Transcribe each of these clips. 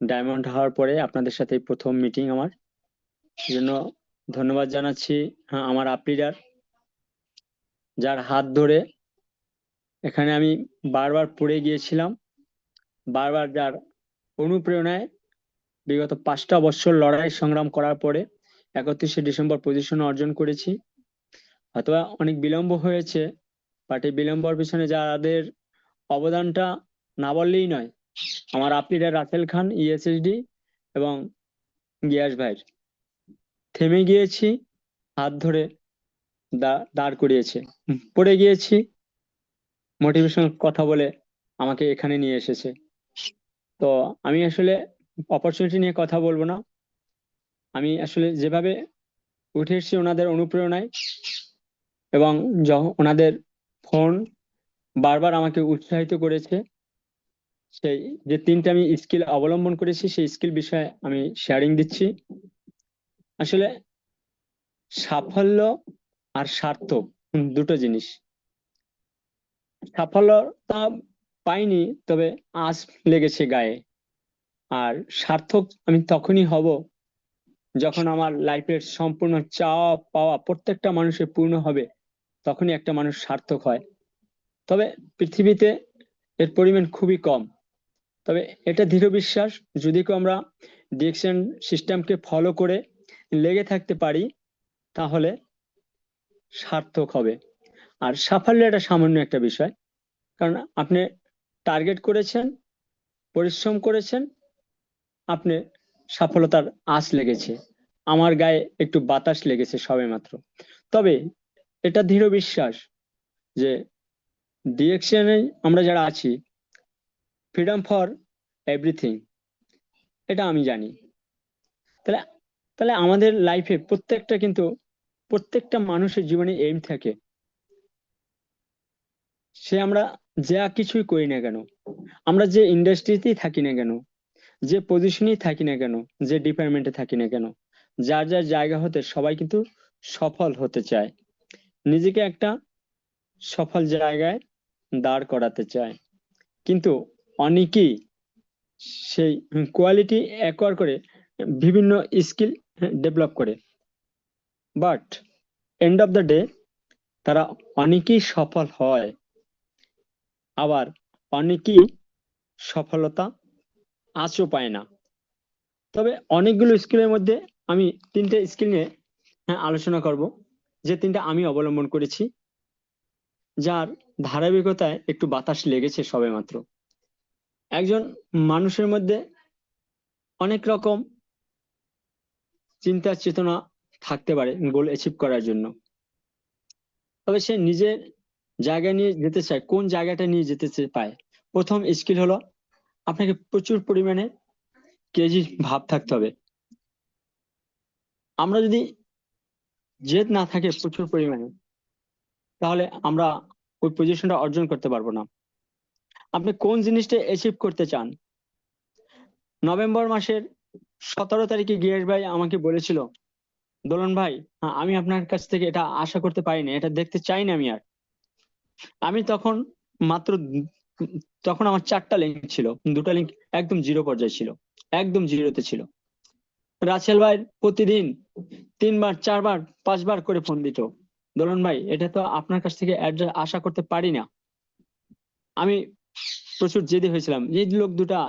Diamond হওয়ার পরে আপনাদের সাথে প্রথম মিটিং আমার জন্য ধন্যবাদ জানাচ্ছি আমার আপ লিডার, যার হাত ধরে এখানে আমি বারবার পড়ে গিয়েছিলাম, বারবার যার অনুপ্রেরণায় বিগত 5টা বছর লড়াই সংগ্রাম করার পরে 31শে ডিসেম্বর পজিশন অর্জন করেছি। হয়তোবা অনেক বিলম্ব হয়েছে, বাট এই বিলম্বর পিছনে যাদের অবদানটা না বললেই নয়, আমার আপ লিডার রাসেল খান ইএসএসডি এবং গিয়াস ভাইয়ের। থেমে গিয়েছি, হাত ধরে দাঁড় করিয়েছে, পড়ে গিয়েছি, মোটিভেশনাল কথা বলে আমাকে এখানে নিয়ে এসেছে। তো আমি আসলে অপরচুনিটি নিয়ে কথা বলবো না, আমি আসলে যেভাবে উঠে এসেছি ওনাদের অনুপ্রেরণায়, এবং ওনাদের ফোন বারবার আমাকে উৎসাহিত করেছে। সেই যে 3টা আমি স্কিল অবলম্বন করেছি সেই স্কিল বিষয়ে আমি শেয়ারিং দিচ্ছি। আসলে সাফল্য আর সার্থক দুটো জিনিস। সাফল্যতা পাইনি, তবে আঁচ লেগেছে গায়ে। আর সার্থক আমি তখনই হব যখন আমার লাইফের সম্পূর্ণ চাওয়া পাওয়া প্রত্যেকটা মানুষের পূর্ণ হবে, তখনই একটা মানুষ সার্থক হয়। তবে পৃথিবীতে এর পরিমাণ খুবই কম। তবে এটা দৃঢ় বিশ্বাস, যদি কেউ আমরা ডিরেকশন সিস্টেমকে ফলো করে লেগে থাকতে পারি, তাহলে সার্থক হবে। আর সাফল্য এটা সামান্য একটা বিষয়, কারণ আপনি টার্গেট করেছেন, পরিশ্রম করেছেন, আপনি সফলতার আঁচ লেগেছে। আমার গায়ে একটু বাতাস লেগেছে সবেমাত্র। তবে এটা দৃঢ় বিশ্বাস যে ডিরেকশনে আমরা যারা আছি, ফ্রিডম ফর এভরিথিং, এটা আমি জানি। তাহলে তাহলে আমাদের লাইফে প্রত্যেকটা মানুষের জীবনে এইম থাকে। সে আমরা যা কিছুই করি না কেন, আমরা যে ইন্ডাস্ট্রিতেই থাকি না কেন, যে পজিশনেই থাকি না কেন, যে ডিপার্টমেন্টে থাকি না কেন, যার যার জায়গা হতে সবাই কিন্তু সফল হতে চায়, নিজেকে একটা সফল জায়গায় দাঁড় করাতে চায়। কিন্তু অনেকেই সেই কোয়ালিটি অ্যাকোয়ার করে বিভিন্ন স্কিল ডেভেলপ করে, but end of the day তারা অনেকেই সফল হয়, আবার অনেকেই সফলতা আঁচও পায় না। তবে অনেকগুলো স্কিলের মধ্যে আমি 3টে স্কিল নিয়ে আলোচনা করব, যে 3টা আমি অবলম্বন করেছি, যার ধারাবাহিকতায় একটু বাতাস লেগেছে সবেমাত্র। একজন মানুষের মধ্যে অনেক রকম চিন্তা চেতনা থাকতে পারে গোল অ্যাচিভ করার জন্য, তবে সে নিজের জায়গা নিয়ে যেতে চায়, কোন জায়গাটা নিয়ে যেতে পায়। প্রথম স্কিল হলো আপনাকে প্রচুর পরিমাণে ক্রেজি ভাব থাকতে হবে। আমরা যদি জেদ না থাকে প্রচুর পরিমাণে, তাহলে আমরা ওই পজিশনটা অর্জন করতে পারবো না। আপনি কোন জিনিসটা অ্যাচিভ করতে চান? নভেম্বর মাসের 17 তারিখে গিয়াস ভাই আমাকে বলেছিল, দোলন ভাই, আমি আপনার কাছ থেকে এটা আশা করতে পারিনি, এটা দেখতে চাই না আমি আর। আমি তখন মাত্র তখন আমার 4টা লিঙ্ক ছিল, 2টা লিঙ্ক একদম জিরো পর্যায়ে ছিল, একদম জিরোতে ছিল। রাসেল ভাই প্রতিদিন 3বার 4বার 5বার করে ফোন দিত, দোলন ভাই এটা তো আপনার কাছ থেকে আশা করতে পারি না। আমি প্রচুর জেদি হয়েছিলাম, এই লোক দুটা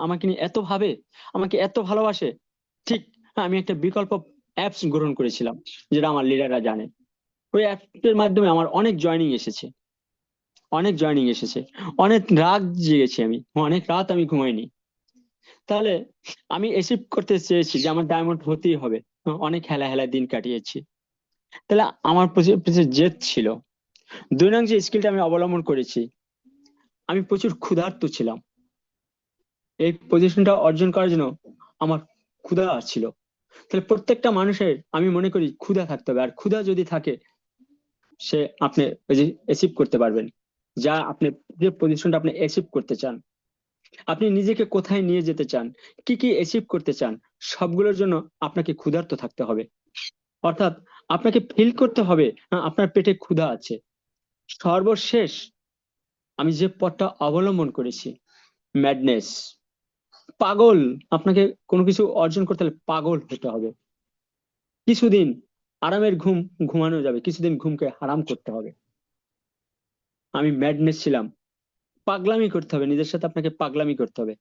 আমাকে নিয়ে এত ভাবে, আমাকে এত ভালোবাসে। ঠিক, আমি একটা বিকল্প অ্যাপস গ্রহণ করেছিলাম, যেটা আমার লিডাররা জানে। ওই অ্যাপসের মাধ্যমে আমার অনেক জয়েনিং এসেছে, অনেক জয়েনিং এসেছে, অনেক রাত জেগেছি আমি, অনেক রাত আমি ঘুমাইনি। তাহলে আমি অ্যাচিভ করতে চেয়েছি যে আমার ডায়মন্ড হতেই হবে, অনেক হেলা হেলা দিন কাটিয়েছি। তাহলে আমার পিছনে জেদ ছিল। 2 নং যে স্কিলটা আমি অবলম্বন করেছি, আমি প্রচুর ক্ষুধার্ত ছিলাম। এই পজিশনটা অর্জন করার জন্য আমার ক্ষুধা ছিল। তাহলে প্রত্যেকটা মানুষের আমি মনে করি ক্ষুধা থাকতে হবে, আর ক্ষুধা যদি থাকে, সে আপনি অ্যাচিভ করতে পারবেন যা আপনি, যে পজিশনটা আপনি অ্যাচিভ করতে চান, আপনি নিজেকে কোথায় নিয়ে যেতে চান, কি কি অ্যাচিভ করতে চান, সবগুলোর জন্য আপনাকে ক্ষুধার্ত থাকতে হবে। অর্থাৎ আপনাকে ফিল করতে হবে আপনার পেটে ক্ষুধা আছে। সর্বশেষ আমি যে পথটা অবলম্বন করেছি, ম্যাডনেস, পাগল। আপনাকে কোনো কিছু অর্জন করতে হলে পাগল হতে হবে। কিছুদিন আরামের ঘুম ঘুমানো যাবে, কিছুদিন ঘুমকে হারাম করতে হবে। আমি ম্যাডনেস ছিলাম, পাগলামি করতে হবে, নিজের সাথে আপনাকে পাগলামি করতে হবে।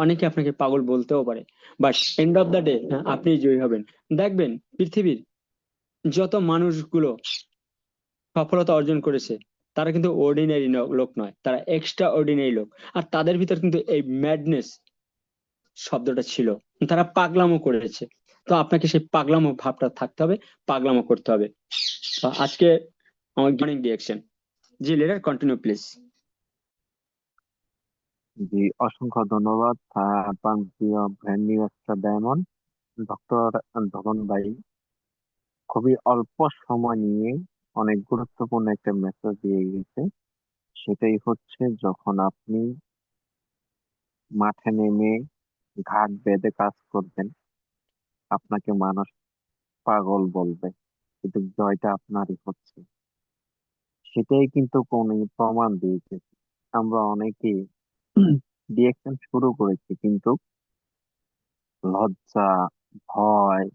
অনেকে আপনাকে পাগল বলতেও পারে, but end of the day আপনি জয়ী হবেন। দেখবেন পৃথিবীর যত মানুষগুলো সফলতা অর্জন করেছে তারা কিন্তু অর্ডিনারি লোক নয়, তারা এক্সট্রা অর্ডিনারি লোক। আর তাদের ভিতর কিন্তু এই ম্যাডনেস শব্দটা ছিল, তারা পাগলামো করেছে। তো আপনাকে সেই পাগলামো ভাবটা থাকতে হবে, পাগলামো করতে হবে। তো আজকে আমার মর্নিং রিয়াকশন। জি লিডার, কন্টিনিউ প্লিজ। জি, অসংখ্য ধন্যবাদ প্রান্তীয় ব্র্যান্ড নিউ একটা ডায়মন্ড ডক্টর ধবন ভাই। খুবই অল্প সময় নিয়ে অনেক গুরুত্বপূর্ণ একটা মেসেজ দিয়ে গেছে। সেটাই হচ্ছে, যখন আপনি মাঠে নেমে ঘাট বেঁধে কাজ করবেন, আপনাকে মানুষ পাগল বলবে, কিন্তু জয়টা আপনারই হচ্ছে। সেটাই কিন্তু কোন প্রমাণ দিয়েছে। আমরা অনেকেই রিয়েকশন শুরু করেছি, কিন্তু লজ্জা, ভয়,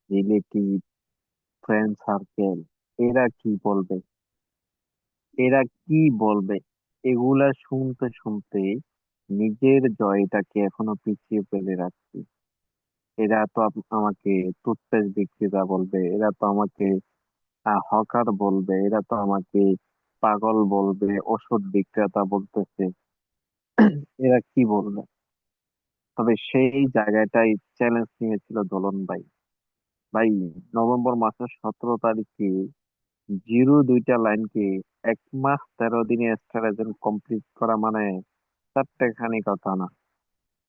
রিলেটিভ, ফ্রেন্ড সার্কেল, এরা কি বলবে, এরা কি বলবে, এগুলা শুনতে শুনতে নিজের জয়টাকে এখনো পিছিয়ে ফেলে রাখছি। এরা তো আমাকে টুথপেস্ট বিক্রেতা বলবে, এরা তো আমাকে হকার বলবে, এরা তো আমাকে পাগল বলবে, ওষুধ বিক্রেতা বলতেছে, এরা কি বলবে। তবে সেই জায়গাটাই চ্যালেঞ্জ নিয়েছিল দোলন ভাই। ভাই, নভেম্বর মাসের 17 তারিখে জিরো দুইটা লাইনকে 1 মাস 13 দিনে স্ট্রাটেজি কমপ্লিট করা মানে চারটেখানি কথা না।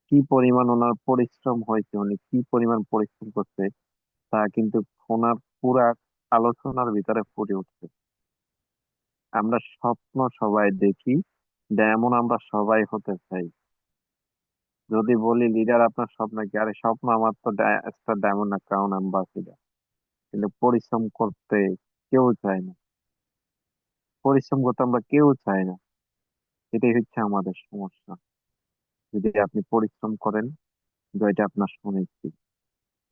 কি পরিমাণ ওনার পরিশ্রম হয়েছে, উনি কি পরিমাণ পরিশ্রম করছে, তা কিন্তু ওনার পুরা আলোচনার ভিতরে ফুটে উঠছে। আমরা স্বপ্ন সবাই দেখি, যেমন আমরা সবাই হতে চাই। যদি বলি লিডার আপনার স্বপ্ন কি, আরে স্বপ্ন আমার তো একটা ডায়মন্ড ক্রাউন অ্যাম্বাসিডার, কিন্তু পরিশ্রম করতে কেউ চায় না। পরিশ্রম করতে আমরা কেউ চাই না। এটাই হচ্ছে আমাদের সমস্যা। যদি আপনি পরিশ্রম করেন, জয়টা আপনার সুনিশ্চিত।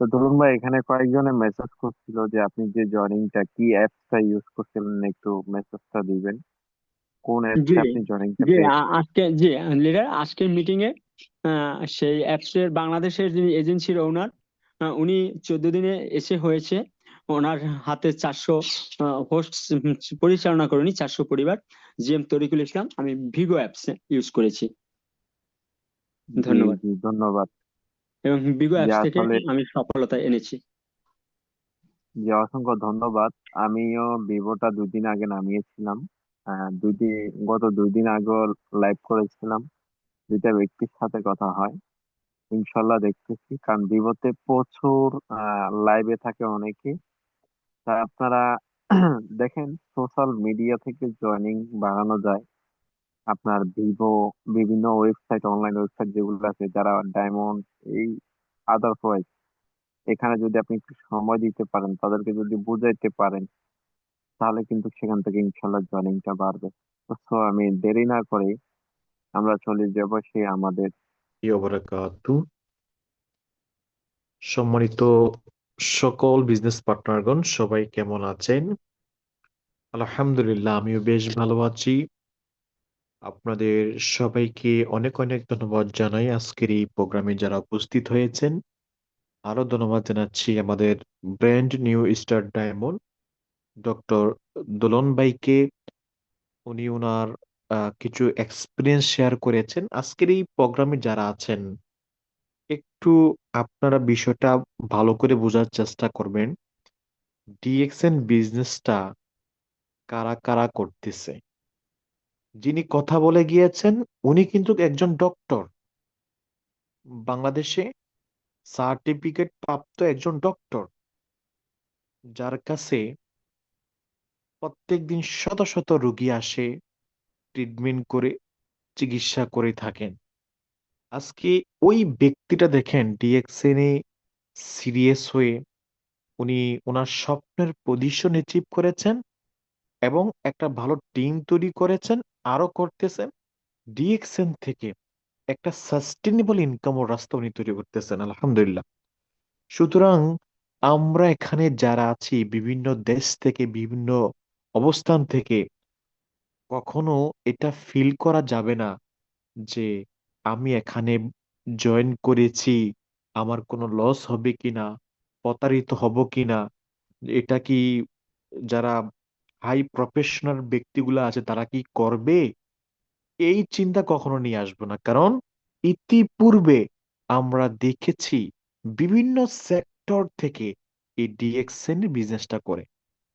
তো ধরুন ভাই, এখানে কয়েকজনে মেসেজ করছিল যে আপনি যে জয়নিংটা কি অ্যাপসটা ইউজ করছিলেন, একটু মেসেজটা দিবেন, কোন জি, অ্যাপসে আপনি জয়নিংটা জি, পেয়েছেন। আজকে জি লিডার, আজকের মিটিং এ সেই অ্যাপস এর বাংলাদেশের যিনি এজেন্সির ওনার, উনি 14 দিনে এসে হয়েছে। ওনার হাতে 400 হোস্ট পরিচালনা করেনি, 400 পরিবার। জিএম তরিকুল ইসলাম, আমি ভিগো অ্যাপস ইউজ করেছি। জি ধন্যবাদ। জি, ধন্যবাদ। এবং ভিগো যে অ্যাপস থেকে আসলে, আমি সফলতা এনেছি। যে অসংখ্য ধন্যবাদ। আমিও ভিভোটা 2 দিন আগে নামিয়েছিলাম। গত 2 দিন আগে লাইভ করেছিলাম। দুইটা ব্যক্তির সাথে কথা হয়, ইনশাল্লাহ দেখতেছি, কারণ ভিভোতে প্রচুর লাইভে থাকে অনেকে। তা আপনারা দেখেন, সোশ্যাল মিডিয়া থেকে জয়নিং বাড়ানো যায়। আপনার ভিভো বিভিন্ন ওয়েবসাইট, অনলাইন ওয়েবসাইট যেগুলো আছে, যারা ডায়মন্ড, এই আদার্স, এখানে যদি আপনি একটু সময় দিতে পারেন, তাদেরকে যদি বুঝাইতে পারেন, তাহলে কিন্তু সেখান থেকে ইনশাল্লাহ জয়নিংটা বাড়বে। তো আমি দেরি না করে আমরা চলে যাব সেই আমাদের। ওবরাকাতু। সম্মানিত সকল বিজনেস পার্টনারগণ, সবাই কেমন আছেন? আলহামদুলিল্লাহ, আমিও বেশ ভালো আছি। আপনাদের সবাইকে অনেক অনেক ধন্যবাদ জানাই আজকের এই প্রোগ্রামে যারা উপস্থিত হয়েছেন। আরো ধন্যবাদ জানাচ্ছি আমাদের brand new star diamond doctor Dolon ভাইকে। উনি ওনার কিছু এক্সপিরিয়েন্স শেয়ার করেছেন। আজকের এই প্রোগ্রামে যারা আছেন, একটু আপনারা বিষয়টা ভালো করে বোঝার চেষ্টা করবেন। ডিএক্সএন বিজনেসটা কারা কারা করতেছে। যিনি কথা বলে গিয়েছেন উনি কিন্তু একজন ডক্টর, বাংলাদেশে সার্টিফিকেট প্রাপ্ত একজন ডক্টর, যার কাছে প্রত্যেকদিন শত শত রোগী আসে, ট্রিটমেন্ট করে, চিকিৎসা করে থাকেন। আজকে ওই ব্যক্তিটা দেখেন ডিএক্সএন এ সিরিয়াস হয়ে উনি ওনার স্বপ্নের পজিশন অ্যাচিভ করেছেন এবং একটা ভালো টিম তৈরি করেছেন, আরো করতেছেন। ডিএক্সএন থেকে একটা সাস্টেনেবল ইনকামের রাস্তা উনি তৈরি করতেছেন, আলহামদুলিল্লাহ। সুতরাং আমরা এখানে যারা আছি বিভিন্ন দেশ থেকে, বিভিন্ন অবস্থান থেকে, কখনো এটা ফিল করা যাবে না যে আমি এখানে জয়েন করেছি, আমার কোনো লস হবে কিনা, প্রতারিত হব কিনা, এটা কি যারা হাই প্রফেশনাল ব্যক্তিগুলো আছে তারা কি করবে, এই চিন্তা কখনো নিয়ে আসবো না। কারণ ইতিপূর্বে আমরা দেখেছি বিভিন্ন সেক্টর থেকে এই ডিএক্সএন এর বিজনেসটা করে।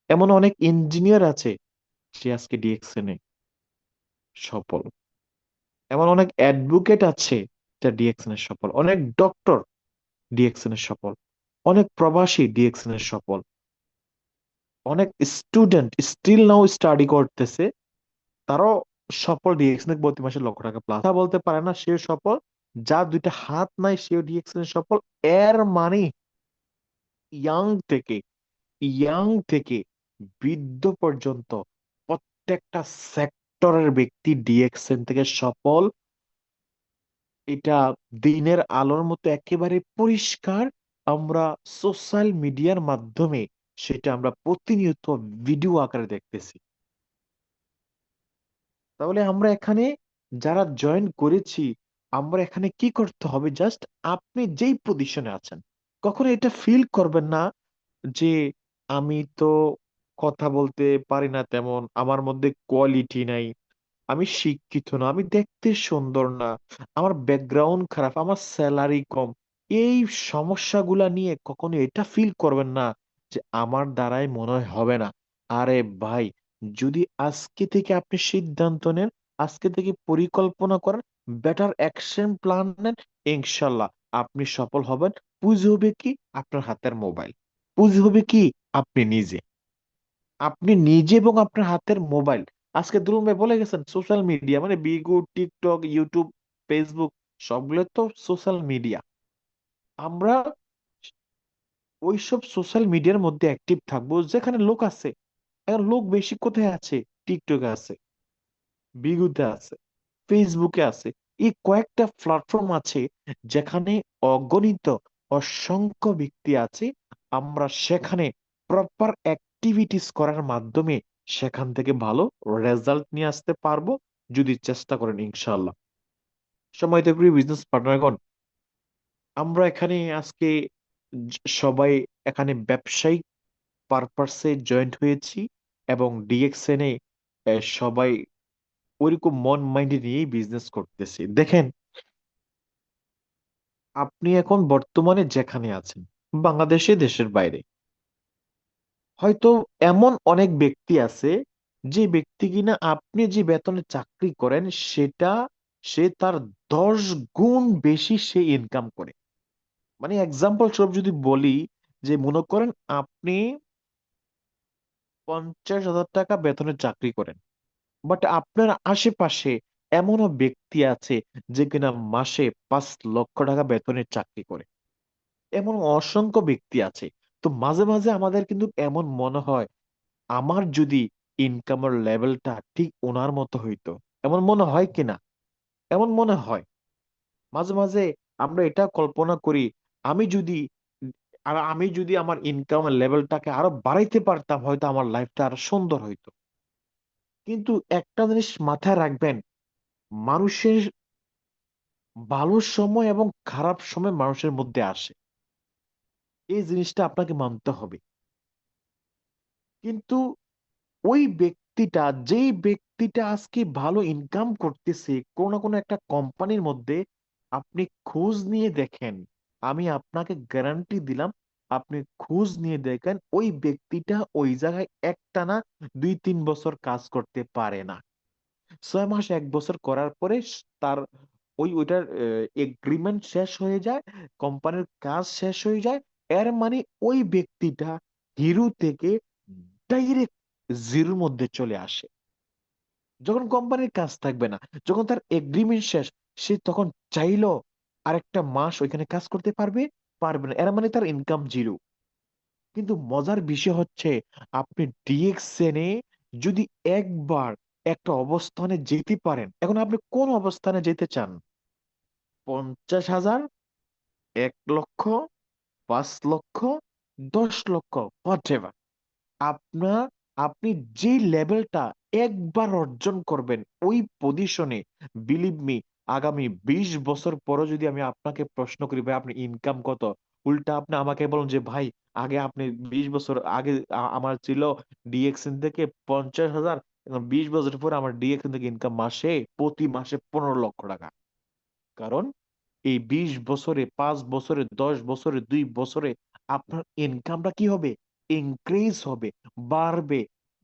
এমন অনেক ইঞ্জিনিয়ার আছে সে আজকে ডিএক্সএন এ সফল। এমন অনেক অ্যাডভোকেট আছে যা ডিএক্সএন এর সফল, অনেক ডক্টর ডিএক্সএন এর সফল, অনেক প্রবাসী ডিএক্সএন এর সফল, অনেক স্টুডেন্ট স্টিল নাও স্টাডি করতেছে, তারাও সফল। ডিএক্সএন এ প্রতি মাসে লক্ষ টাকা প্লাস। কথা বলতে পারে না সেও সফল, যার দুইটা হাত নাই সেও ডিএক্সএন এর সফল। এর মানে ইয়াং থেকে ইয়াং থেকে বৃদ্ধ পর্যন্ত প্রত্যেকটা সেক্টরের ব্যক্তি ডিএক্সএন থেকে সফল। এটা দিনের আলোর মতো একেবারে পরিষ্কার। আমরা সোশ্যাল মিডিয়ার মাধ্যমে সেটা আমরা প্রতিনিয়ত ভিডিও আকারে দেখতেছি। তাহলে আমরা এখানে যারা জয়েন করেছি, আমরা এখানে কি করতে হবে? জাস্ট আপনি যেই পজিশনে আছেন, কখনো এটা ফিল করবেন না যে আমি তো কথা বলতে পারি না, তেমন আমার মধ্যে কোয়ালিটি নাই, আমি শিক্ষিত না, আমি দেখতে সুন্দর না, আমার ব্যাকগ্রাউন্ড খারাপ, আমার স্যালারি কম। এই সমস্যাগুলা নিয়ে কখনো এটা ফিল করবেন না যে আমার দ্বারাই মনে হয় হবে না। আরে ভাই, যদি আজকে থেকে আপনি সিদ্ধান্ত নেন, আজকে থেকে পরিকল্পনা করেন, বেটার অ্যাকশন প্ল্যান নেন, ইনশাল্লাহ আপনি সফল হবেন। পুঁজি হবে কি? আপনার হাতের মোবাইল। পুঁজি হবে কি? আপনি নিজে। আপনি নিজে এবং আপনার হাতের মোবাইল। আজকে দুলুম ভাই বলে গেছেন সোশ্যাল মিডিয়া মানে বিগু, টিকটক, ইউটিউব, ফেসবুক, সবগুলো তো সোশ্যাল মিডিয়া। আমরা ওইসব সোশ্যাল মিডিয়ার মধ্যে অ্যাক্টিভ থাকবো যেখানে লোক আছে। এখন লোক বেশি কোথায় আছে? টিকটকে আছে, বিগুতে আছে, ফেসবুকে আছে। এই কয়েকটা প্ল্যাটফর্ম আছে যেখানে অগণিত অসংখ্য ব্যক্তি আছে। আমরা সেখানে প্রপার অ্যাক্টিভিটিস করার মাধ্যমে সেখান থেকে ভালো রেজাল্ট নিয়ে আসতে পারবো যদি চেষ্টা করেন, ইনশাআল্লাহ। সময়ত প্রিয় বিজনেস পার্টনারগণ, আমরা এখানে আজকে সবাই এখানে ব্যবসায়িক পারপাসে জয়েন্ট হয়েছি এবং ডিএক্সএন এ সবাই ওইরকম মন মাইন্ডে নিয়েই বিজনেস করতেছি। দেখেন, আপনি এখন বর্তমানে যেখানে আছেন, বাংলাদেশে, দেশের বাইরে, হয়তো এমন অনেক ব্যক্তি আছে যে ব্যক্তি কিনা আপনি যে বেতনে চাকরি করেন সেটা সে তার 10 গুণ বেশি সে ইনকাম করে। মানে এক্সাম্পল স্বরূপ যদি বলি, যে মনে করেন আপনি 50,000 টাকা বেতনে চাকরি করেন, বাট আপনার আশেপাশে এমনও ব্যক্তি আছে যে কিনা মাসে 5 লক্ষ টাকা বেতনের চাকরি করে। এমন অসংখ্য ব্যক্তি আছে। তো মাঝে মাঝে আমাদের কিন্তু এমন মনে হয়, আমার যদি ইনকামের লেভেলটা ঠিক ওনার মতো হইতো, এমন মনে হয় কিনা? এমন মনে হয়। মাঝে মাঝে আমরা এটা কল্পনা করি, আমি যদি আমি যদি আমার ইনকামের লেভেলটাকে আরো বাড়াইতে পারতাম, হয়তো আমার লাইফটা আরো সুন্দর হইতো। কিন্তু একটা জিনিস মাথায় রাখবেন, মানুষের ভালো সময় এবং খারাপ সময় মানুষের মধ্যে আসে, এই জিনিসটা আপনাকে মানতে হবে। কিন্তু ওই ব্যক্তিটা, যেই ব্যক্তিটা আজকে ভালো ইনকাম করতেছে কোনো না কোনো একটা কোম্পানির মধ্যে, আপনি খোঁজ নিয়ে দেখেন, আমি আপনাকে গ্যারান্টি দিলাম, আপনি খোঁজ নিয়ে দেখেন ওই ব্যক্তিটা ওই জায়গায় একটানা 2-3 বছর কাজ করতে পারে না। 6 মাস 1 বছর করার পরে তার ওইটার এগ্রিমেন্ট শেষ হয়ে যায়, কোম্পানির কাজ শেষ হয়ে যায়। এর মানে ওই ব্যক্তিটা হিরো থেকে ডাইরেক্ট জিরোর মধ্যে চলে আসে। যখন কোম্পানির কাজ থাকবে না, যখন তার এগ্রিমেন্ট শেষ, সে তখন চাইলো আরেকটা মাস ওইখানে কাজ করতে পারবে? পারবে না। এর মানে তার ইনকাম জিরো। কিন্তু মজার বিষয় হচ্ছে, আপনি ডিএক্সএন এ যদি একবার একটা অবস্থানে যেতে পারেন, এখন আপনি কোন অবস্থানে যেতে চান? 50,000, 1 লক্ষ, 5 লক্ষ, 10 লক্ষ, হোয়াটএভার। আপনার আপনি যে লেভেলটা একবার অর্জন করবেন ওই পজিশনে, বিলিভ মি, আগামী 20 বছর পরে যদি আমি আপনাকে প্রশ্ন করি ভাই আপনি ইনকাম কত, উল্টা আপনি আমাকে বলুন যে ভাই আগে আপনি 20 বছর আগে আমার ছিল ডিএক্সএন থেকে 50,000, এখন 20 বছর পরে আমার ডিএক্সএন থেকে ইনকাম প্রতি মাসে 15 লক্ষ টাকা। কারণ এই 20 বছরে, 5 বছরে, 10 বছরে, 2 বছরে আপনার ইনকামটা কি হবে? ইনক্রিজ হবে, বাড়বে।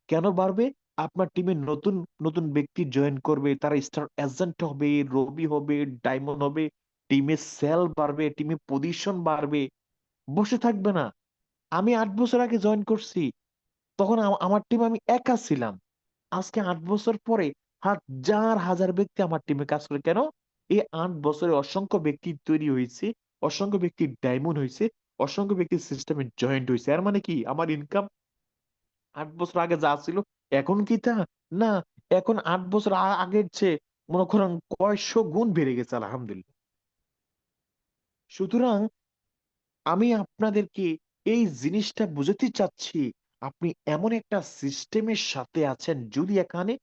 কেন বাড়বে? আপনার টিমে নতুন নতুন ব্যক্তি জয়েন করবে, তারা স্টার এজেন্ট হবে, রবি হবে, ডায়মন্ড হবে, টিমে সেল বাড়বে, টিমে পজিশন বাড়বে। বসে থাকবে না। আমি 8 বছর আগে জয়েন করছি, তখন আমার টিম আমি একা ছিলাম। আজকে 8 বছর পরে হাজার হাজার ব্যক্তি আমার টিমে কাজ করে। কেন? এই 8 বছরে অসংখ্য ব্যক্তি তৈরি হয়েছে, অসংখ্য ব্যক্তি ডায়মন্ড হয়েছে, অসংখ্য ব্যক্তি সিস্টেমে জয়েন্ট হয়েছে। এর মানে কি আমার ইনকাম 8 বছর আগে যা ছিল এখন কি তা? না, এখন 8 বছর আগের চেয়ে মনে করেন কয়শো গুণ বেড়ে গেছে, আলহামদুলিল্লাহ। সুতরাং আমি আপনাদেরকে এই জিনিসটা বুঝাতে চাচ্ছি, আপনি এমন একটা সিস্টেমের সাথে আছেন, যদি এখানে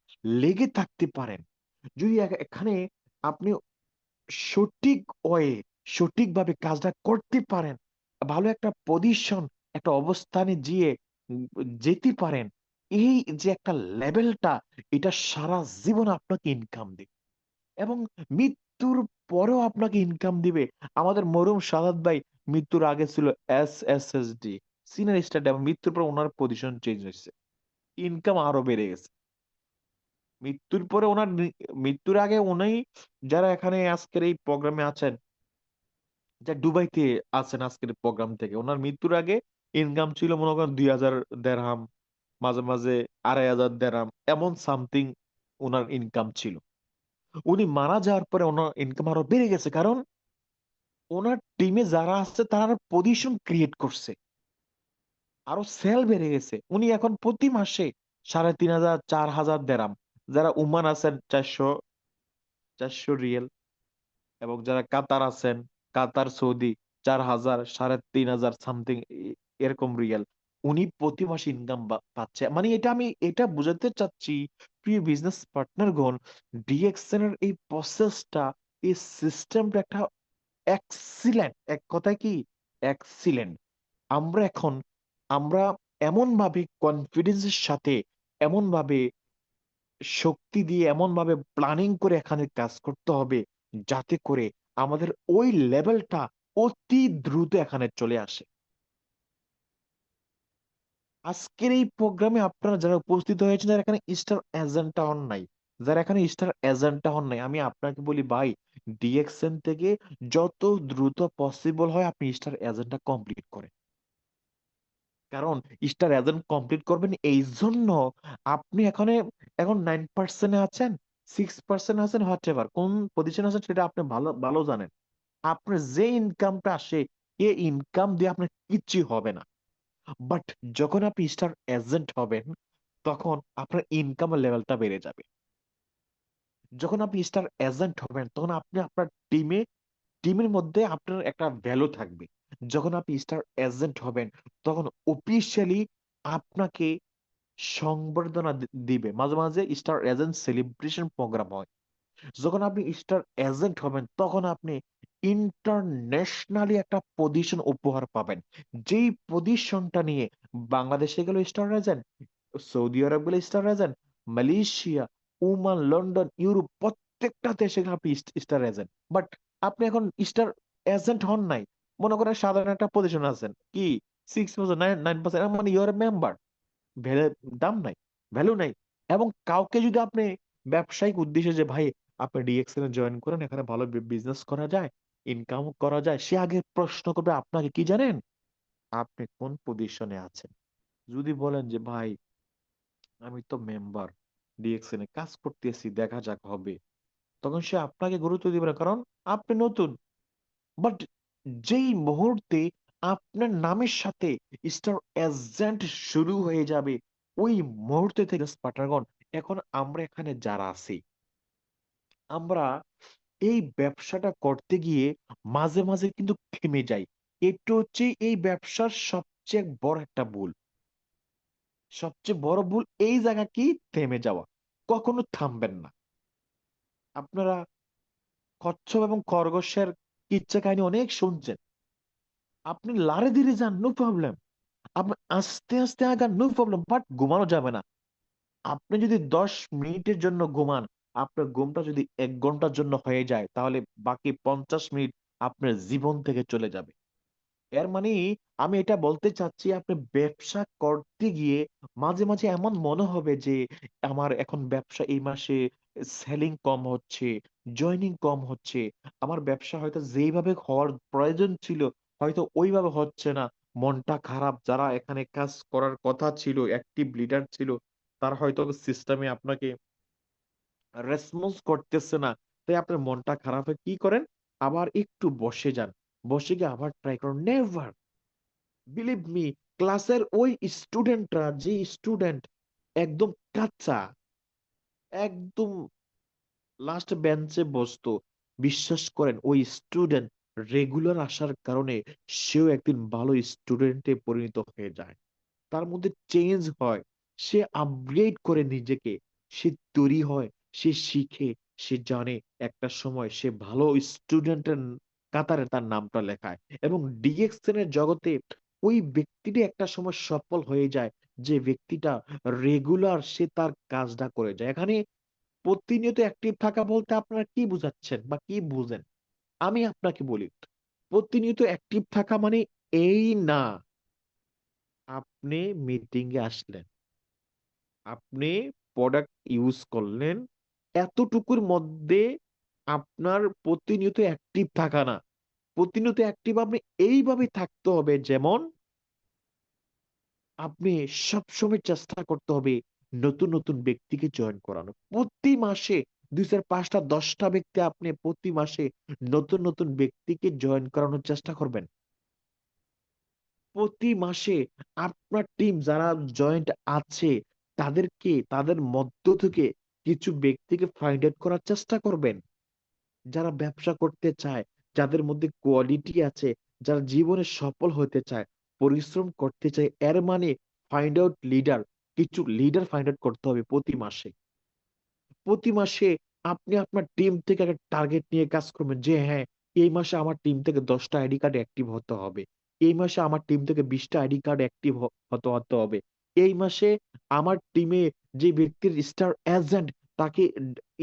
লেগে থাকতে পারেন, যদি এখানে আপনি সঠিক ওয়ে, সঠিকভাবে কাজটা করতে পারেন, ভালো একটা পজিশন, একটা অবস্থানে গিয়ে উম, যেতে পারেন, এই যে একটা লেভেলটা, এটা সারা জীবন আপনাকে ইনকাম দেবে এবং মৃত্যুর পরেও আপনাকে ইনকাম দিবে। আমাদের মরহুম সাদাত ভাই মৃত্যুর আগে ছিল SSSD, সিনিয়র স্টার, মৃত্যুর পর ওনার পজিশন চেঞ্জ হয়েছে, ইনকাম আরো বেড়ে গেছে। মৃত্যুর পরে মৃত্যুর আগে উনি, যারা এখানে আজকের এই প্রোগ্রামে আছেন, যা দুবাইতে আছেন আজকের প্রোগ্রাম থেকে, ওনার মৃত্যুর আগে ইনকাম ছিল মনে করেন 2,000 দেরহাম, মাঝে মাঝে 2,500 দেরহাম, এমন সামথিং ওনার ইনকাম ছিল। উনি মারা যাওয়ার পরে ওনার ইনকাম আরো বেড়ে গেছে, কারণ ওনার টিমে যারা আছে তারা পজিশন ক্রিয়েট করছে, আরো সেল বেড়ে গেছে। উনি এখন প্রতি মাসে 3,500, 4,000 দেরাম, যারা ওমান আছেন 400 400 রিয়েল, এবং যারা কাতার আছেন, কাতার, সৌদি, 4,000, 3,500 সামথিং এরকম রিয়েল, উনি প্রতি মাসে ইনকাম পাচ্ছে। মানে এটা আমি এটা বোঝাতে চাচ্ছি, প্রিয় বিজনেস পার্টনারগণ, ডিএক্সএন এর এই প্রসেসটা, এই সিস্টেমটা একটা এক্সিলেন্ট, এক কথায় কি এক্সিলেন্ট। আমরা এখন আমরা এমন ভাবে কনফিডেন্সের সাথে, এমন ভাবে শক্তি দিয়ে, এমন ভাবে প্ল্যানিং করে এখানে কাজ করতে হবে, যাতে করে আমাদের ওই লেভেলটা অতি দ্রুত এখানে চলে আসে। আজকের এই প্রোগ্রামে আপনারা যারা উপস্থিত হয়েছেন, যারা এখানে স্টার এজেন্টটা হন নাই, যারা এখানে স্টার এজেন্টটা হন নাই, আমি আপনাকে বলি ভাই, ডিএক্সএন থেকে যত দ্রুত পসিবল হয় আপনি স্টার এজেন্টটা কমপ্লিট করেন। কারণ স্টার এজেন্ট কমপ্লিট করবেন এই জন্য, আপনি এখানে এখন 9% আছেন, 6% আছেন, হোয়াট এভার কোন পজিশন আছেন সেটা আপনি ভালো ভালো জানেন। আপনার যে ইনকামটা আসে, এই ইনকাম দিয়ে আপনার কিচ্ছু হবে না। বাট যখন আপনি স্টার এজেন্ট হবেন, তখন আপনার ইনকামের লেভেলটা বেড়ে যাবে। যখন আপনি স্টার এজেন্ট হবেন, তখন আপনি আপনার টিমের মধ্যে আপনার একটা ভ্যালু থাকবে। যখন আপনি স্টার এজেন্ট হবেন, তখন অফিসিয়ালি আপনাকে সংবর্ধনা দিবে। মাঝে মাঝে স্টার এজেন্ট সেলিব্রেশন প্রোগ্রাম হয়। যখন আপনি স্টার এজেন্ট হবেন, তখন আপনি ইন্টারন্যাশনালি একটা পজিশন উপহার পাবেন। যেই পজিশনটা নিয়ে বাংলাদেশে গেল স্টার এজেন্ট, সৌদি আরব গেলে star agent, Malaysia, Oman, London, Europe, প্রত্যেকটা দেশে গেলে আপনি স্টার এজেন্ট। বাট আপনি এখন স্টার এজেন্ট হন নাই, মনে করেন সাধারণ একটা পজিশন আছেন, কি 6%, 9%, মানে ইউর মেম্বার, দাম নাই, ভ্যালু নাই। এবং কাউকে যদি আপনি ব্যবসায়িক উদ্দেশ্যে যে ভাই আপনি ডিএক্সএল এ জয়েন করেন, এখানে ভালো বিজনেস করা যায়, ইনকাম করা যায়, সে আগে প্রশ্ন করবে আপনাকে কি জানেন, আপনি কোন পজিশনে আছেন। যদি বলেন যে ভাই আমি তো মেম্বার, ডিএক্সএল এ কাজ করতেছি, দেখা যাক হবে, তখন সে আপনাকে গুরুত্ব দিবে না, কারণ আপনি নতুন। বাট যেই মুহূর্তে আপনার নামের সাথে স্টার এজেন্ট শুরু হয়ে যাবে, ওই মুহূর্তে থেকে পার্টনারগণ, এখন আমরা এখানে যারা আছি, আমরা এই ব্যবসাটা করতে গিয়ে মাঝে মাঝে কিন্তু থেমে যায়। এটা হচ্ছে এই ব্যবসার সবচেয়ে বড় একটা ভুল। সবচেয়ে বড় ভুল এই জায়গা কি, থেমে যাওয়া। কখনো থামবেন না। আপনারা কচ্ছপ এবং খরগোশের কিচ্ছা কাহিনী অনেক শুনছেন। আপনি লারে ধীরে যান, নো প্রবলেম। আপনি আস্তে আস্তে আগান, নো প্রবলেম, বাট ঘুমানো যাবে না। আপনি যদি 10 মিনিটের জন্য ঘুমান, আপনার ঘুমটা যদি 1 ঘন্টার জন্য হয়ে যায়, তাহলে বাকি 50 মিনিট আপনার জীবন থেকে চলে যাবে। এর মানে আমি এটা বলতে চাচ্ছি, আপনি ব্যবসা করতে গিয়ে মাঝে মাঝে এমন মনে হবে যে আমার এখন ব্যবসা এই মাসে সেলিং কম হচ্ছে, জয়েনিং কম হচ্ছে, আমার ব্যবসা হয়তো যেইভাবে হওয়ার প্রয়োজন ছিল হয়তো ওইভাবে হচ্ছে না। মনটা খারাপ। যারা এখানে কাজ করার কথা ছিল, অ্যাক্টিভ লিডার ছিল, তারা হয়তো সিস্টেমে আপনাকে রেসপন্স করতেছে না। তাই আপনার মনটা খারাপ হয়, কি করেন, আবার একটু বসে যান। বসে গিয়ে আবার ট্রাই করুন। নেভার, বিলিভ মি, ক্লাসের ওই স্টুডেন্টরা, যে স্টুডেন্ট একদম কাঁচা, একদম লাস্ট বেঞ্চে বসতো, বিশ্বাস করেন ওই স্টুডেন্ট রেগুলার আসার কারণে সেও একদিন ভালো স্টুডেন্টে পরিণত হয়ে যায়। তার মধ্যে চেঞ্জ হয়, সে আপগ্রেড করে নিজেকে, সে তৈরি হয়, সে শিখে, সে জানে একটা সময় সে ভালো স্টুডেন্টের কাতারে তার নামটা লেখায়। এবং ডিএক্সএন এর জগতে ওই ব্যক্তিটি একটা সময় সফল হয়ে যায়, যে ব্যক্তিটা রেগুলার সে তার কাজটা করে যায়। এখানে প্রতিনিয়ত অ্যাক্টিভ থাকা বলতে আপনারা কি বুঝাচ্ছেন বা কি বুঝেন? আমি আপনাকে বলি, প্রতিনিয়ত অ্যাক্টিভ থাকা মানে এই না আপনি মিটিং এ আসলেন, আপনি প্রোডাক্ট ইউজ করলেন, এতটুকুর মধ্যে আপনার প্রতিনিয়ত অ্যাক্টিভ থাকা না। প্রতিনিয়ত অ্যাক্টিভ আপনি এইভাবে থাকতে হবে, যেমন আপনি সবসময় চেষ্টা করতে হবে নতুন নতুন ব্যক্তিকে জয়েন করানো। প্রতি মাসে 2 4 5টা 10টা ব্যক্তি আপনি প্রতি মাসে নতুন নতুন ব্যক্তিকে জয়েন করানোর চেষ্টা করবেন। প্রতি মাসে আপনার টিম যারা জয়েন্ট আছে তাদেরকে, তাদের মধ্য থেকে কিছু ব্যক্তিকে ফাইন্ড আউট করার চেষ্টা করবেন, যারা ব্যবসা করতে চায়, যাদের মধ্যে কোয়ালিটি আছে, যারা জীবনে সফল হতে চায়, পরিশ্রম করতে চায়। এর মানে ফাইন্ড আউট লিডার, কিছু লিডার ফাইন্ড আউট করতে হবে প্রতি মাসে। প্রতি মাসে আপনি আপনার টিম থেকে একটা টার্গেট নিয়ে কাজ করবেন, যে হ্যাঁ, এই মাসে আমার টিম থেকে 10টা আইডি কার্ড অ্যাক্টিভ হতে হবে, এই মাসে আমার টিম থেকে 20টা আইডি কার্ড অ্যাক্টিভ হতে হতে হবে, এই মাসে আমার টিমে যে ব্যক্তির স্টার এজেন্ট, তাকে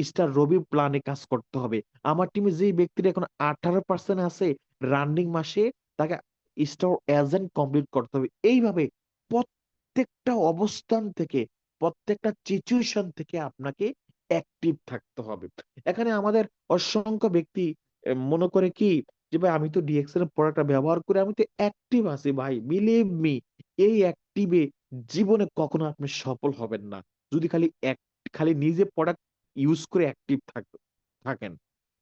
স্টার রবি প্ল্যানে কাজ করতে হবে, আমার টিমে যে ব্যক্তির এখন 18% আছে রানিং মাসে, তাকে স্টার এজেন্ট কমপ্লিট করতে হবে। এইভাবে প্রত্যেকটা অবস্থান থেকে, প্রত্যেকটা সিচুয়েশন থেকে আপনাকে অ্যাক্টিভ থাকতে হবে। এখানে আমাদের অসংখ্য ব্যক্তি মনে করে কি, যে ভাই আমি তো ডিএক্সএল এর প্রোডাক্টটা ব্যবহার করে আমি তো অ্যাক্টিভ আছি। ভাই বিলিভ মি, এই অ্যাক্টিভে জীবনে কখনো আপনি সফল হবেন না, যদি খালি নিজে প্রোডাক্ট ইউজ করে অ্যাক্টিভ থাকেন।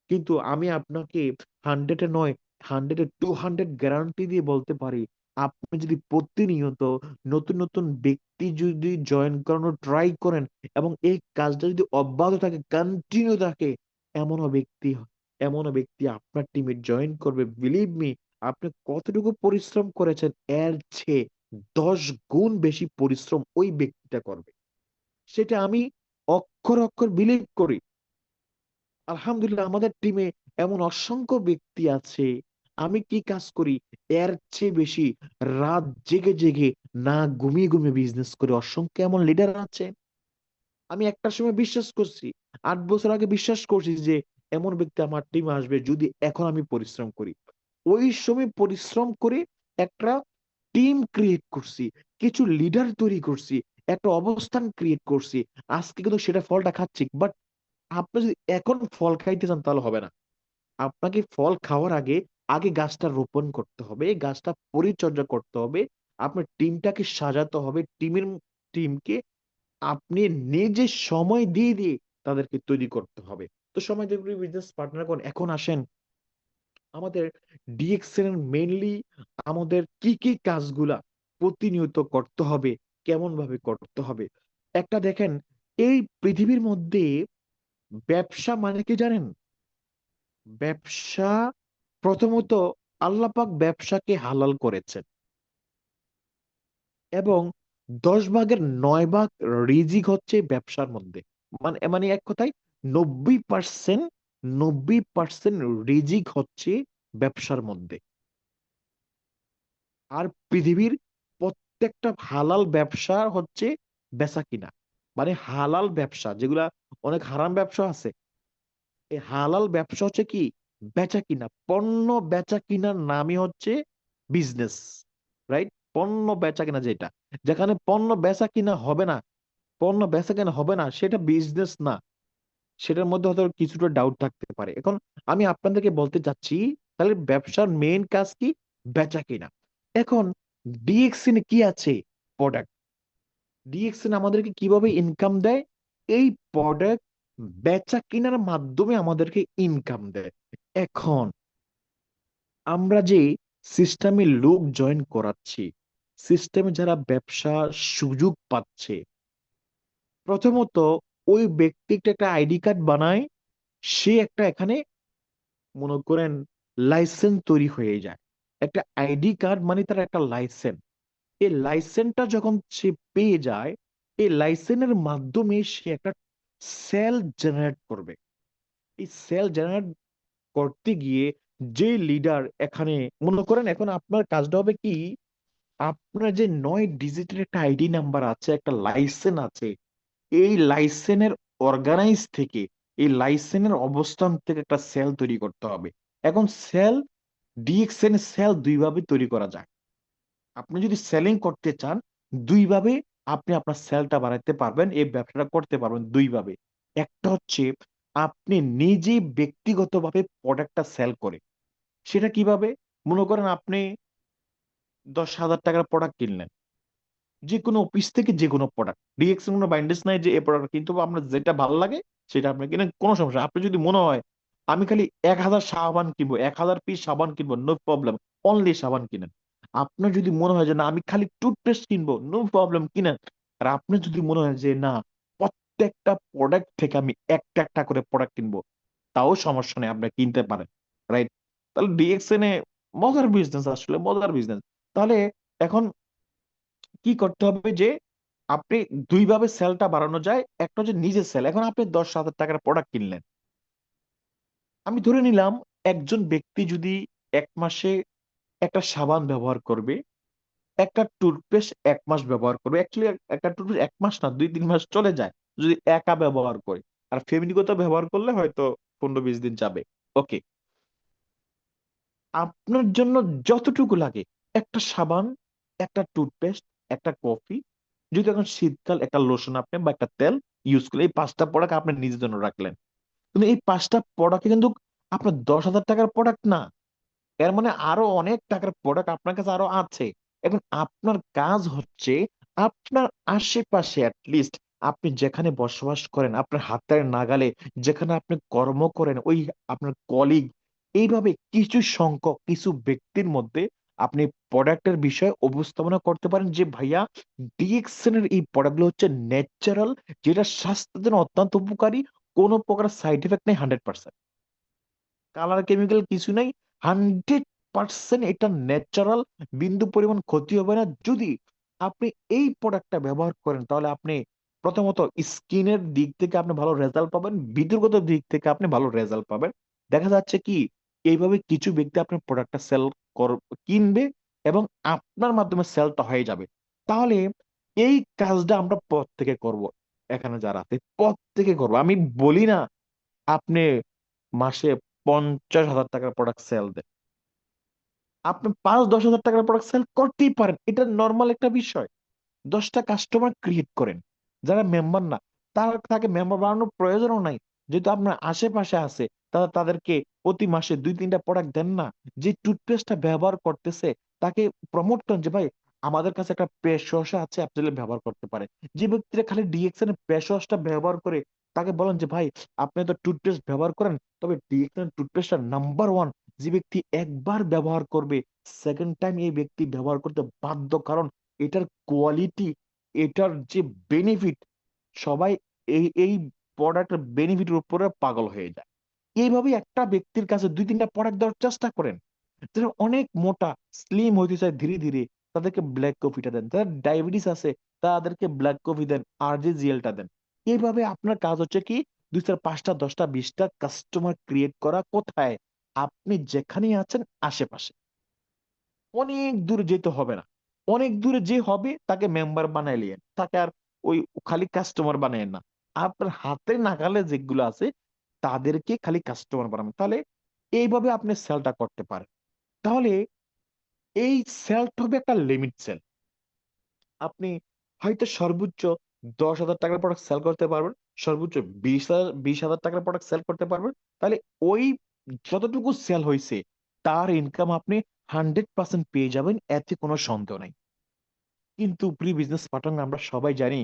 কিন্তু আমি আপনাকে 100-এ নয়, 100-এ 200 গ্যারান্টি দিয়ে বলতে পারি, আপনি যদি প্রতিনিয়ত নতুন নতুন ব্যক্তি যদি জয়েন করানোর ট্রাই করেন এবং এই কাজটা যদি অব্যাহত থাকে, কন্টিনিউ থাকে, এমনও ব্যক্তি এমনও ব্যক্তি আপনার টিমে জয়েন করবে। বিলিভ মি, আপনি কতটুকু পরিশ্রম করেছেন এর চেয়ে 10 গুণ বেশি পরিশ্রম ওই ব্যক্তিটা করবে। সেটা আমি অক্ষর অক্ষর বিলিভ করি। আলহামদুলিল্লাহ, আমাদের টিমে এমন অসংখ্য ব্যক্তি আছে, আমি কি কাজ করি এর চেয়ে বেশি রাত জেগে জেগে, না ঘুমিয়ে ঘুমিয়ে বিজনেস করে অসংখ্য এমন লিডার আছে। আমি একটা সময় বিশ্বাস করছি, 8 বছর আগে বিশ্বাস করছি যে এমন ব্যক্তি আমার টিমে আসবে যদি এখন আমি পরিশ্রম করি। ওই সময় পরিশ্রম করে একটা টিম ক্রিয়েট করছি, কিছু লিডার তৈরি করছি, একটা অবস্থান ক্রিয়েট করছি। আজকে কিন্তু সেটা ফলটা খাচ্ছি। বাট আপনি যদি এখন ফল খাইতে চান তাহলে হবে না। আপনাকে ফল খাওয়ার আগে আগে গাছটা রোপণ করতে হবে, গাছটা পরিচর্যা করতে হবে, আপনার টিমটাকে সাজাতে হবে, টিমকে আপনি নিজে সময় দিয়ে দিয়ে তাদেরকে তৈরি করতে হবে। তো সময় দিয়ে বিজনেস পার্টনার কোন, এখন আসেন আমাদের ডিএক্সএল এর মেইনলি আমাদের কি কি কাজগুলা প্রতিনিয়ত করতে হবে, কেমন ভাবে করতে হবে। একটা দেখেন, এই পৃথিবীর মধ্যে ব্যবসা মানে কি জানেন? ব্যবসা প্রথমত আল্লাহ পাক ব্যবসাকে হালাল করেছেন এবং 10 ভাগের 9 ভাগ রিজিক হচ্ছে ব্যবসার মধ্যে। মানে মানে এক কথায় 90%, 90% রিজিক হচ্ছে ব্যবসার মধ্যে। আর পৃথিবীর প্রত্যেকটা হালাল ব্যবসা হচ্ছে বেচা কিনা। মানে হালাল ব্যবসা যেগুলা, অনেক হারাম ব্যবসা আছে, এই হালাল ব্যবসা হচ্ছে কি বেচা কিনা, পণ্য বেচা কিনার নামই হচ্ছে বিজনেস, রাইট? পণ্য বেচা কিনা, যেটা যেখানে পণ্য বেচা কিনা হবে না, পণ্য বেচা কেনা হবে না, সেটা বিজনেস না। সেটার মধ্যে হয়তো কিছুটা ডাউট থাকতে পারে। এখন আমি আপনাদেরকে বলতে চাচ্ছি, তাহলে ব্যবসার মেইন কাজ কি? বেচা কিনা। এখন ডিএক্সএন কি আছে? প্রোডাক্ট। ডিএক্সএন আমাদেরকে কিভাবে ইনকাম দেয়? এই প্রোডাক্ট বেচা কিনার মাধ্যমে আমাদেরকে ইনকাম দেয়। এখন আমরা যে সিস্টেমে লোক জয়েন করাচ্ছি, সিস্টেমে যারা ব্যবসা সুযোগ পাচ্ছে, প্রথমত ওই ব্যক্তিটা একটা আইডি কার্ড বানায়, সে একটা এখানে মনে করেন লাইসেন্স তৈরি হয়ে যায়। একটা আইডি কার্ড মানে তার একটা লাইসেন্স। এই লাইসেন্সটা যখন সে পেয়ে যায়, এই লাইসেন্সের মাধ্যমে সে একটা সেল জেনারেট করবে। এই সেল জেনারেট করতে গিয়ে যে লিডার এখানে মনে করেন, এখন আপনার কাজটা হবে কি, আপনার যে 9 ডিজিটের একটা আইডি নাম্বার আছে, একটা লাইসেন্স আছে, এই লাইসেন্সের অর্গানাইজ থেকে, এই লাইসেন্সের অবস্থান থেকে একটা সেল তৈরি করতে হবে। এখন সেল, ডিএক্সএন সেল দুইভাবে তৈরি করা যায়। আপনি যদি সেলিং করতে চান, দুইভাবে আপনি আপনার সেলটা বাড়াতে পারবেন, এই ব্যবসাটা করতে পারবেন দুইভাবে। একটা হচ্ছে আপনি নিজে ব্যক্তিগতভাবে প্রোডাক্টটা সেল করে। সেটা কিভাবে? মনে করেন আপনি 10,000 টাকার প্রোডাক্ট কিনলেন, যে কোনো অফিস থেকে যে কোনো প্রোডাক্ট, ডিএক্সএন কোনো বাইন্ডেজ নাই যে এই প্রোডাক্ট, কিন্তু আপনার যেটা ভালো লাগে সেটা আপনি কিনেন, কোনো সমস্যা না। আপনি যদি মনে হয় আমি খালি 1,000 সাবান কিনবো, 1,000 পিস সাবান কিনবো, নো প্রবলেম, অনলি সাবান কিনেন। আপনার যদি মনে হয় যে না আমি খালি টুথপেস্ট কিনবো, নো প্রবলেম, কিনেন। আর আপনার যদি মনে হয় যে না প্রত্যেকটা প্রোডাক্ট থেকে আমি একটা একটা করে প্রোডাক্ট কিনবো, তাও সমস্যা নেই, আপনি কিনতে পারেন, রাইট? তাহলে ডিএক্সএন এ মজার বিজনেস, আসলে মজার বিজনেস। তাহলে এখন কি করতে হবে যে আপনি দুইভাবে সেলটা বাড়ানো যায়। একটা হচ্ছে নিজের সেল। এখন আপনি 10,000 টাকার প্রোডাক্ট কিনলেন, আমি ধরে নিলাম একজন ব্যক্তি যদি 1 মাসে একটা সাবান ব্যবহার করবে, একটা টুথপেস্ট 1 মাস ব্যবহার করবে। অ্যাকচুয়ালি একটা টুথপেস্ট 1 মাস না, 2-3 মাস চলে যায় যদি একা ব্যবহার করে। আর ফ্যামিলিগত ব্যবহার করলে হয়তো 15-20 দিন যাবে। ওকে, আপনার জন্য যতটুকু লাগে, একটা সাবান, একটা টুথপেস্ট, একটা কফি, যদি এখন শীতকাল একটা লোশন আপনি বা একটা তেল ইউজ করলে, এই 5টা প্রোডাক্ট আপনি নিজের জন্য রাখলেন। কিন্তু এই 5টা প্রোডাক্ট কিন্তু আপনার 10,000 টাকার প্রোডাক্ট না, এর মানে আরো অনেক টাকার প্রোডাক্ট আপনার কাছে আরো আছে। এখন আপনার কাজ হচ্ছে আপনার আশেপাশে লিস্ট, আপনি যেখানে বসবাস করেন, আপনার হাতের নাগালে যেখানে আপনি কর্ম করেন, ওই আপনার কলিগ, এইভাবে কিছু সংখ্যক কিছু ব্যক্তির মধ্যে আপনি প্রোডাক্টের বিষয়ে উপস্থাপনা করতে পারেন যে ভাইয়া ডিএক্সএন এর এই প্রোডাক্টগুলো হচ্ছে ন্যাচারাল, যেটা স্বাস্থ্যের জন্য অত্যন্ত উপকারী, কোনো প্রকার সাইড এফেক্ট নেই, 100% কালার কেমিক্যাল কিছু নেই, 100% এটা ন্যাচারাল, বিন্দু পরিমাণ ক্ষতি হবে না। যদি আপনি এই প্রোডাক্টটা ব্যবহার করেন, তাহলে আপনি প্রথমত স্কিনের দিক থেকে আপনি ভালো রেজাল্ট পাবেন, বিদ্যুৎগত দিক থেকে আপনি ভালো রেজাল্ট পাবেন। দেখা যাচ্ছে কি এইভাবে কিছু ব্যক্তি আপনার প্রোডাক্টটা সেল কিনবে এবং আপনার মাধ্যমে সেলটা হয়ে যাবে। তাহলে এই কাজটা আমরা প্রত্যেকে করব, এখানে যারা আছে প্রত্যেকে করবো। আমি বলি না আপনি মাসে 50,000 টাকার প্রোডাক্ট সেল দেন, আপনি 5-10 হাজার টাকার প্রোডাক্ট সেল করতেই পারেন, এটা নর্মাল একটা বিষয়। 10টা কাস্টমার ক্রিয়েট করেন, যারা মেম্বার না, তাকে মেম্বার বানানোর প্রয়োজনও নাই। যেহেতু আপনার আশেপাশে আছে, তারা তাদেরকে প্রতি মাসে 2-3টা প্রোডাক্ট দেন না। যে টুথপেস্টটা ব্যবহার করতেছে তাকে প্রমোট করেন যে ভাই আমাদের কাছে একটা পেশ ওয়াশ আছে, আপনি চাইলে ব্যবহার করতে পারে। যে ব্যক্তিরা খালি ডিএক্সএন এর পেশ ওয়াশটা ব্যবহার করে, তাকে বলেন যে ভাই আপনি তো টুথপেস্ট ব্যবহার করেন, তবে ডিএক্সএন টুথপেস্টটা নাম্বার 1। যে ব্যক্তি একবার ব্যবহার করবে, সেকেন্ড টাইম এই ব্যক্তি ব্যবহার করতে বাধ্য, কারণ এটার কোয়ালিটি, এটার যে বেনিফিট, সবাই এই এই প্রোডাক্টের বেনিফিটের উপরে পাগল হয়ে যায়। এইভাবে একটা ব্যক্তির কাছে 2-3টা প্রোডাক্ট দেওয়ার চেষ্টা করেন। যারা অনেক মোটা স্লিম হইতে চায় ধীরে ধীরে, তাদেরকে ব্ল্যাক কফিটা দেন। যারা ডায়াবেটিস আছে তাদেরকে ব্ল্যাক কফি দেন, আরজিজিএলটা দেন। এইভাবে আপনার কাজ হচ্ছে কি 2, 4, 5টা, 10টা, 20টা কাস্টমার ক্রিয়েট করা। কোথায়? আপনি যেখানেই আছেন আশেপাশে। অনেক দূরে যেতে হবে না। অনেক দূরে যে হবে তাকে মেম্বার বানাইলেন, তাকে আর ওই খালি কাস্টমার বানায় না। আপনার হাতে নাগালে যেগুলো আছে তাদেরকে খালি কাস্টমার বানাবেন। তাহলে এইভাবে আপনি সেলটা করতে পারেন। তাহলে এই সেলটা হবে একটা লিমিট সেল। আপনি হয়তো সর্বোচ্চ 10,000 টাকার প্রোডাক্ট সেল করতে পারবেন, সর্বোচ্চ 20,000 টাকার প্রোডাক্ট সেল করতে পারবেন। তাহলে ওই যতটুকু সেল হয়েছে তার ইনকাম আপনি 100% পেয়ে যাবেন, এতে কোনো সন্দেহ নাই। কিন্তু প্রিয় বিজনেস পার্টনার, আমরা সবাই জানি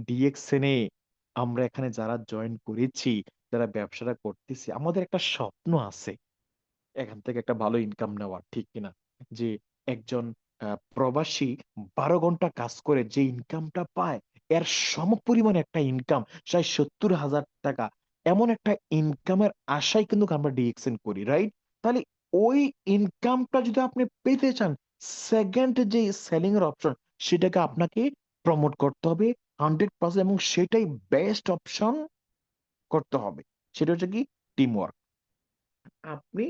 ডিএক্সএন এ আমরা এখানে যারা জয়েন করেছি, যারা ব্যবসাটা করতেছি, আমাদের একটা স্বপ্ন আছে এখান থেকে একটা ভালো ইনকাম নেওয়ার, ঠিক কিনা? যে একজন প্রবাসী 12 ঘন্টা কাজ করে যে ইনকামটা পায়, এর সমপরিমাণ একটা ইনকাম, 70,000 টাকা, এমন একটা ইনকামের আশায় কিন্তু আমরা ডিএক্সএন করি, রাইট? তাহলে ওই ইনকামটা যদি আপনি পেতে চান, সেকেন্ড যে সেলিং এর অপশন, সেটাকে আপনাকে প্রমোট করতে হবে 100%, এবং সেটাই বেস্ট অপশন করতে হবে। সেটা হচ্ছে কি টিম ওয়ার্ক। আপনি